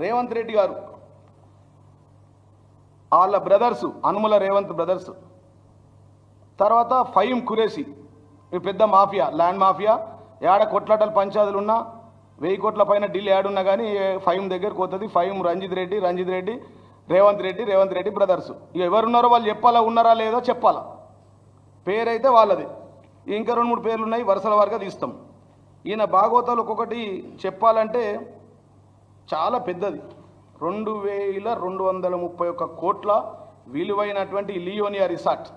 రేవంత్ రెడ్డి గారు వాళ్ళ brothers Anumula Revanth brothers, తర్వాత ఫహీం ఖురేషి, ఈ పెద్ద మాఫియా, ల్యాండ్ మాఫియా, ఏడ కొట్లాటలు పంచాయతీలు ఉన్నా 1000 కోట్ల పైన డీల్ ఏడున్నా కానీ ఫహీం దగ్గరకు పోతుంది. ఫహీం రంజిత్ రెడ్డి, రేవంత్ రెడ్డి బ్రదర్స్. ఇక ఎవరున్నారో వాళ్ళు చెప్పాలా, ఉన్నారా లేదో చెప్పాలా. పేరైతే వాళ్ళది. ఇంకా 2-3 పేర్లు ఉన్నాయి, వరుసల వారిగా తీస్తాం. ఈయన భాగవతాలు ఒక్కొక్కటి చెప్పాలంటే చాలా పెద్దది. 2231 కోట్ల విలువైనటువంటి Leonia resort,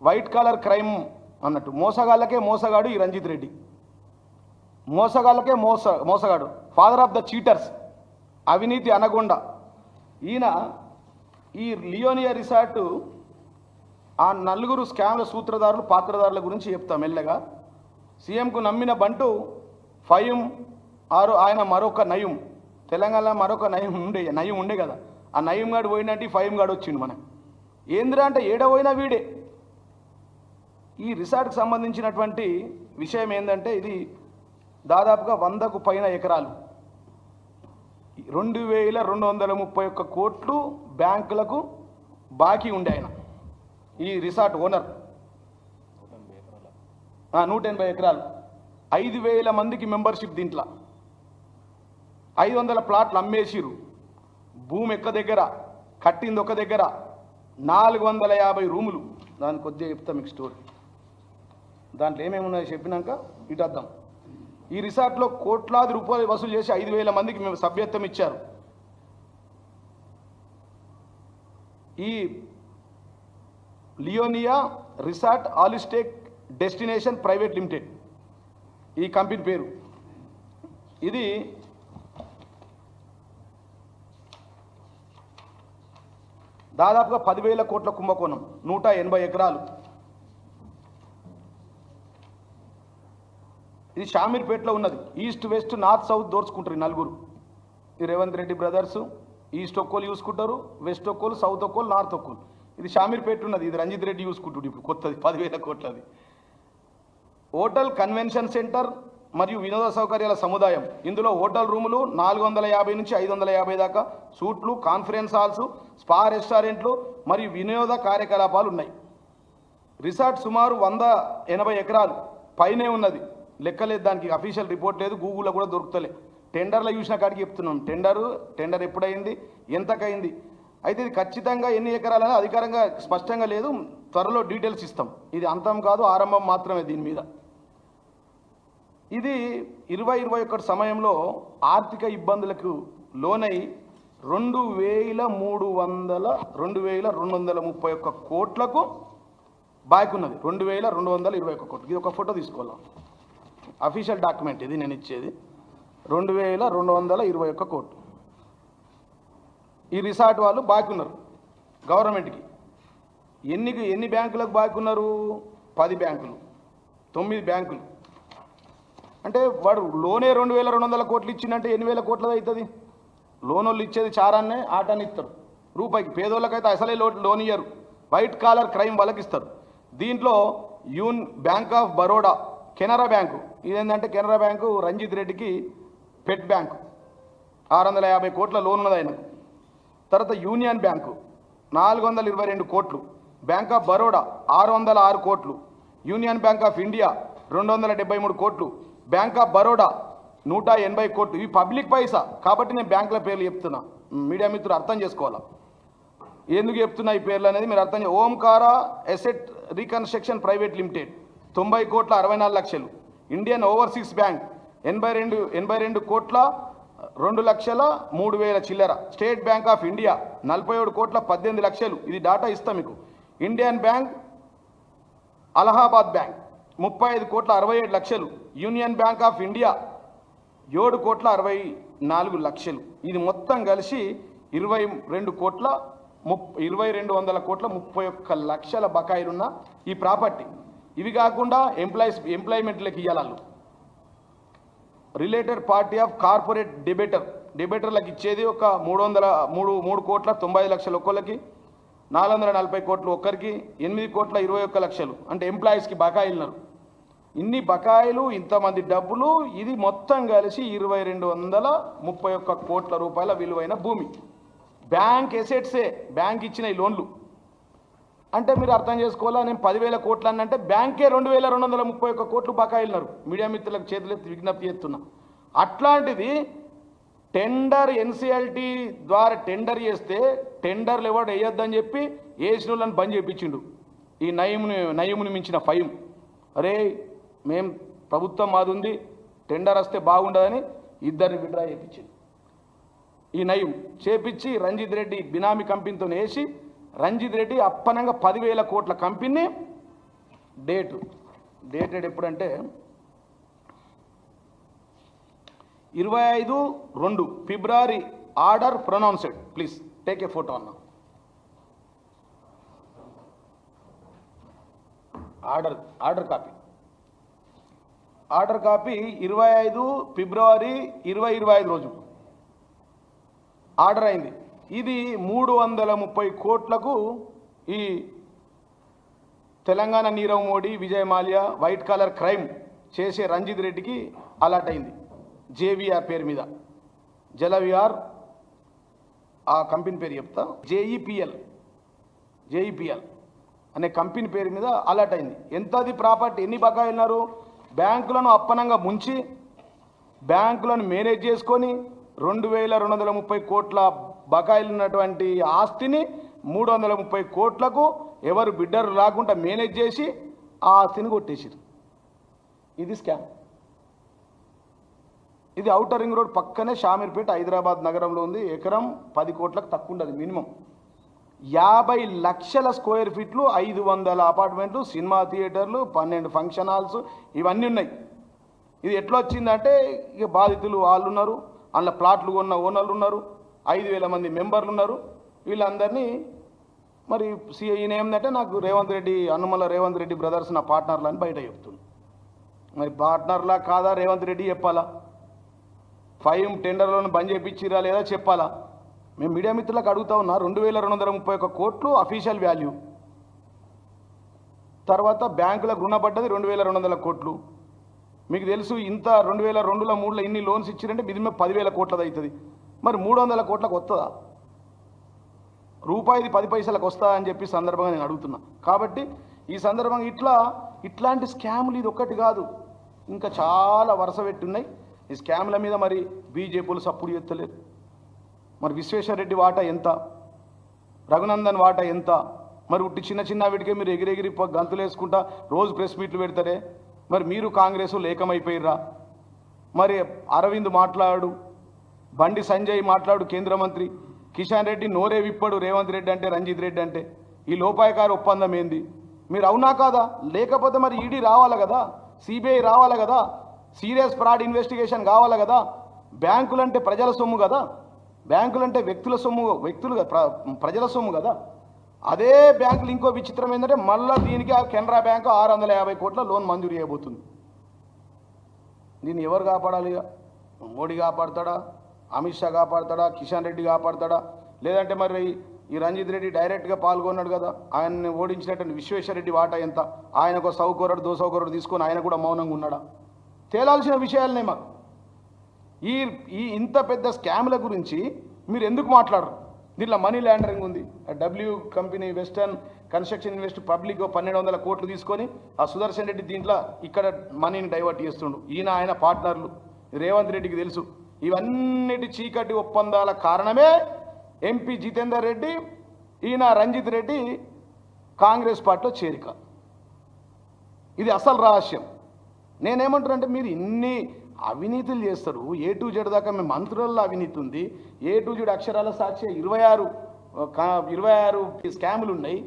white collar crime అన్నట్టు. మోసగాళ్ళకే మోసగాడు ఈ రంజిత్ రెడ్డి, మోసగాళ్ళకే మోసగాడు, ఫాదర్ ఆఫ్ ద చీటర్స్, అవినీతి అనగొండ ఈయన. ఈ లియోనియా రిసార్టు ఆ 4 స్కామ్ల సూత్రధారులు పాత్రధారుల గురించి చెప్తాం మెల్లగా. సీఎంకు నమ్మిన బంటు ఫహీం, ఆయన మరొక నయం, తెలంగాణలో మరొక నయం ఉండే కదా, ఆ నయం గాడు పోయినట్టు ఫహీం గాడు వచ్చిండు. మనకు ఏంద్రా అంటే ఏడ పోయినా వీడే. ఈ రిసార్ట్కి సంబంధించినటువంటి విషయం ఏంటంటే ఇది దాదాపుగా 100కు పైన ఎకరాలు, 2231 కోట్లు బ్యాంకులకు బాకీ ఉండే ఆయన. ఈ రిసార్ట్ ఓనర్ 180 ఎకరాలు, 5000 మందికి మెంబర్షిప్. దీంట్లో 500 ప్లాట్లు అమ్మేసిరు. భూమి ఎక్క దగ్గర, కట్టింది ఒక దగ్గర, 450 రూములు. దాని కొద్దిగా చెప్తా మీకు స్టోరీ. దాంట్లో ఏమేమి ఉన్నాయో చెప్పినాక ఇటు వద్దాం. ఈ రిసార్ట్లో కోట్లాది రూపాయలు వసూలు చేసి 5000 మందికి మేము సభ్యత్వం ఇచ్చారు. ఈ Leonia resort holistic destination private limited ఈ కంపెనీ పేరు. ఇది దాదాపుగా 10,000 కోట్ల కుంభకోణం, 180 ఎకరాలు. ఇది షామీర్పేటలో ఉన్నది. ఈస్ట్ వెస్ట్ నార్త్ సౌత్ దోర్చుకుంటారు ఈ 4. ఈ రేవంత్ రెడ్డి బ్రదర్స్ ఈస్ట్ ఒక్కోలు చూసుకుంటారు, వెస్ట్ ఒక్కోలు, సౌత్ ఒక్కోలు, నార్త్ ఒక్కోలు. ఇది షామీర్పేట ఉన్నది, ఇది రంజిత్ రెడ్డి చూసుకుంటాడు ఇప్పుడు కొత్తది 10,000 కోట్లది. హోటల్, కన్వెన్షన్ సెంటర్ మరియు వినోద సౌకర్యాల సముదాయం. ఇందులో హోటల్ రూములు 450 నుంచి 550 దాకా, సూట్లు, కాన్ఫరెన్స్ హాల్స్, స్పా, రెస్టారెంట్లు మరియు వినోద కార్యకలాపాలు ఉన్నాయి. రిసార్ట్ సుమారు 180 ఎకరాలు పైనే ఉన్నది. లెక్కలేదు, దానికి అఫీషియల్ రిపోర్ట్ లేదు, గూగుల్లో కూడా దొరుకుతలే. టెండర్లో చూసిన కాడికి చెప్తున్నాం. టెండర్ ఎప్పుడైంది, ఎంతకైంది, అయితే ఇది ఖచ్చితంగా ఎన్ని ఎకరాలని అధికారంగా స్పష్టంగా లేదు. త్వరలో డీటెయిల్స్ ఇస్తాం. ఇది అంతం కాదు, ఆరంభం మాత్రమే దీని మీద. ఇది 2021 సమయంలో ఆర్థిక ఇబ్బందులకు లోనై 2231 కోట్లకు బాకీ ఉన్నది. 2221 కోట్లు. ఇది ఒక ఫోటో తీసుకోవాలి, అఫీషియల్ డాక్యుమెంట్ ఇది నేను ఇచ్చేది. 2221 కోట్లు ఈ రిసార్ట్ వాళ్ళు బాకీ ఉన్నారు గవర్నమెంట్కి. ఎన్ని బ్యాంకులకు బాకీ ఉన్నారు? 10 బ్యాంకులు, 9 బ్యాంకులు. అంటే వాడు లోనే 2200 కోట్లు ఇచ్చిందంటే 8,000 కోట్లది అవుతుంది. లోన్ వాళ్ళు ఇచ్చేది చారాన్నే, ఆటాన్ని ఇస్తారు రూపాయికి. పేదోళ్ళకైతే అసలే లోన్ ఇయ్యరు, వైట్ కాలర్ క్రైమ్ వాళ్ళకి ఇస్తారు. దీంట్లో bank of Baroda, Canara bank, ఇదేంటంటే కెనరా బ్యాంకు రంజిత్ రెడ్డికి పెట్ బ్యాంకు, 650 కోట్ల లోన్ ఉన్నది ఆయనకు. తర్వాత యూనియన్ బ్యాంకు 422 కోట్లు, బ్యాంక్ ఆఫ్ బరోడా 606 కోట్లు, యూనియన్ బ్యాంక్ ఆఫ్ ఇండియా 273 కోట్లు, బ్యాంక్ ఆఫ్ బరోడా 180 కోట్లు. ఇవి పబ్లిక్ పైసా కాబట్టి నేను బ్యాంకుల పేర్లు చెప్తున్నా, మీడియా మిత్రులు అర్థం చేసుకోవాలా ఎందుకు చెప్తున్నా ఈ పేర్లు అనేది మీరు అర్థం. ఓంకార ఎసెట్ రీకన్స్ట్రక్షన్ ప్రైవేట్ లిమిటెడ్ 90 కోట్ల 64 లక్షలు, ఇండియన్ ఓవర్సీస్ బ్యాంక్ 82 కోట్ల 2,03,000 చిల్లర, స్టేట్ బ్యాంక్ ఆఫ్ ఇండియా 47 కోట్ల 18 లక్షలు. ఇది డాటా ఇస్తా మీకు. ఇండియన్ బ్యాంక్, అలహాబాద్ బ్యాంక్ 35 కోట్ల 67 లక్షలు, యూనియన్ బ్యాంక్ ఆఫ్ ఇండియా 7 కోట్ల 64 లక్షలు. ఇది మొత్తం కలిసి 2200 కోట్ల 31 లక్షల బకాయిలున్న ఈ ప్రాపర్టీ. ఇవి కాకుండా ఎంప్లాయ్మెంట్లకు ఇవ్వాలి. రిలేటెడ్ పార్టీ ఆఫ్ కార్పొరేట్ డెబేటర్లకు ఇచ్చేది ఒక 3 కోట్ల 90 లక్షలు ఒక్కరికి, 440 కోట్లు ఒక్కరికి, 8 కోట్ల 21 లక్షలు అంటే ఎంప్లాయీస్కి బకాయిలున్నారు. ఇన్ని బకాయిలు, ఇంతమంది డబ్బులు, ఇది మొత్తం కలిసి 2231 కోట్ల రూపాయల విలువైన భూమి. బ్యాంక్ ఎసెట్సే, బ్యాంక్ ఇచ్చిన ఈ లోన్లు. అంటే మీరు అర్థం చేసుకోవాలా, నేను 10,000 కోట్లు అంటే బ్యాంకే 2231 కోట్లు బకాయిలున్నారు. మీడియా మిత్రులకు చేతులెత్తి విజ్ఞప్తి చేస్తున్నా. అట్లాంటిది టెండర్ ఎన్సిఎల్టీ ద్వారా టెండర్ చేస్తే టెండర్లు ఎవరు వేయొద్దని చెప్పి వేసిన వాళ్ళని బంద్ చేయించిండు. ఈ నయముని మించిన ఫైమ్. అరే మేం ప్రభుత్వం మాది ఉంది, టెండర్ వస్తే బాగుండదని ఇద్దరిని విడ్రా చేయించిండు. ఈ నయం చేపించి రంజిత్ రెడ్డి బినామీ కంపెనీతో వేసి రంజిత్ రెడ్డి అప్పనంగా 10,000 కోట్ల కంపెనీ డేటెడ్ ఎప్పుడంటే 25/2 February order pronounced. Please take a photo అన్న. ఆర్డర్ కాపీ 25 ఫిబ్రవరి 2025 రోజు ఆర్డర్ అయింది. ఇది 330 కోట్లకు ఈ Telangana Nirav Modi, Vijay Mallya white collar crime చేసే రంజిత్ రెడ్డికి అలాట్ అయింది. జేవీఆర్ పేరు మీద, జలవిఆర్ ఆ కంపెనీ పేరు చెప్తా, జేఈపిఎల్ అనే కంపెనీ పేరు మీద అలాట్ అయింది. ఎంతది ప్రాపర్టీ, ఎన్ని బకాయిలున్నారు? బ్యాంకులను అప్పనంగా ముంచి బ్యాంకులను మేనేజ్ చేసుకొని 2230 కోట్ల బకాయిలు ఉన్నటువంటి ఆస్తిని 330 కోట్లకు ఎవరు బిడ్డరు రాకుండా మేనేజ్ చేసి ఆ ఆస్తిని కొట్టేసారు. ఇది స్కామ్. ఇది ఔటర్ రింగ్ రోడ్ పక్కనే షామీర్పేట హైదరాబాద్ నగరంలో ఉంది. ఎకరం 10 కోట్లకు తక్కువ ఉండదు. మినిమం 50 లక్షల స్క్వేర్ ఫీట్లు, 500 అపార్ట్మెంట్లు, సినిమా థియేటర్లు, 12 ఫంక్షన్ హాల్స్, ఇవన్నీ ఉన్నాయి. ఇది ఎట్లా వచ్చిందంటే ఇక బాధితులు వాళ్ళు ఉన్నారు, అందులో ప్లాట్లు కొన్న ఓనర్లు ఉన్నారు, 5,000 మంది మెంబర్లు ఉన్నారు. వీళ్ళందరినీ మరి ఈయన ఏంటంటే నాకు అన్నమల రేవంత్ రెడ్డి బ్రదర్స్ నా పార్ట్నర్లు అని బయట చెప్తుంది. మరి పార్ట్నర్లా కాదా రేవంత్ రెడ్డి చెప్పాలా? 5 టెండర్లను బంద్ చేయించిరా లేదా చెప్పాలా? మేము మీడియా మిత్రులకు అడుగుతా ఉన్నా. 2231 కోట్లు అఫీషియల్ వాల్యూ. తర్వాత బ్యాంకులకు రుణపడ్డది 2200 కోట్లు. మీకు తెలుసు ఇంత 2002లో 3లో ఇన్ని లోన్స్ ఇచ్చిరంటే మినిమం 10,000 కోట్లది అవుతుంది. మరి 300 కోట్లకు వస్తుందా? రూపాయిది 10 పైసలకు వస్తుందా అని చెప్పి సందర్భంగా నేను అడుగుతున్నా. కాబట్టి ఈ సందర్భంగా ఇట్లాంటి స్కాములు ఇది ఒక్కటి కాదు, ఇంకా చాలా వరుస పెట్టున్నాయి. ఈ స్కామ్ల మీద మరి బీజేపీలు సప్పుడు చేస్తలేరు. మరి విశ్వేశ్వరరెడ్డి వాటా ఎంత, రఘునందన్ వాటా ఎంత? మరి ఉట్టి చిన్న వీటికే మీరు ఎగిరెగిరి గంతులు వేసుకుంటా రోజు ప్రెస్ మీట్లు పెడతారే. మరి మీరు కాంగ్రెస్ లేకమైపోయిర్రా? మరి అరవింద్ మాట్లాడు, బండి సంజయ్ మాట్లాడు, కేంద్ర మంత్రి కిషన్ రెడ్డి నోరే విప్పాడు రేవంత్ రెడ్డి అంటే, రంజిత్ రెడ్డి అంటే. ఈ లోపాయకారి ఒప్పందం ఏంది? మీరు అవునా కాదా? లేకపోతే మరి ఈడీ రావాలి కదా, సిబిఐ రావాలి కదా, సీరియస్ ఫ్రాడ్ ఇన్వెస్టిగేషన్ కావాలి కదా. బ్యాంకులంటే ప్రజల సొమ్ము కదా, బ్యాంకులంటే ప్రజల సొమ్ము కదా. అదే బ్యాంకులు ఇంకో విచిత్రం ఏంటంటే మళ్ళీ దీనికి ఆ కెనరా బ్యాంకు 650 కోట్ల లోన్ మంజూరు చేయబోతుంది. దీన్ని ఎవరు కాపాడాలి? మోడీ కాపాడతాడా, అమిత్ షా కాపాడతాడా, కిషన్ రెడ్డి కాపాడతాడా? లేదంటే మరి ఈ రంజిత్ రెడ్డి డైరెక్ట్గా పాల్గొన్నాడు కదా, ఆయన్ని ఓడించినటువంటి విశ్వేశ్వరరెడ్డి వాటా ఎంత? ఆయనకు 100 కోరడు 200 కోరడు తీసుకొని ఆయన కూడా మౌనంగా ఉన్నాడా? తేలాల్సిన విషయాలనే మాకు. ఈ ఇంత పెద్ద స్కామ్ల గురించి మీరు ఎందుకు మాట్లాడరు? దీంట్లో మనీ లాండరింగ్ ఉంది. W company western construction invest public 1,200 కోట్లు తీసుకొని ఆ సుదర్శన్ రెడ్డి దీంట్లో ఇక్కడ మనీని డైవర్ట్ చేస్తుండు. ఆయన పార్ట్నర్లు రేవంత్ రెడ్డికి తెలుసు. ఇవన్నిటి చీకటి ఒప్పందాల కారణమే ఎంపీ జితేందర్ రెడ్డి, రంజిత్ రెడ్డి కాంగ్రెస్ పార్టీలో చేరిక. ఇది అసలు రహస్యం. నేనేమంటానంటే మీరు ఇన్ని అవినీతులు చేస్తారు, A to Z దాకా మేము మంత్రుల్లో అవినీతి ఉంది, A to Z అక్షరాల సాక్షి 26 స్కాములు ఉన్నాయి.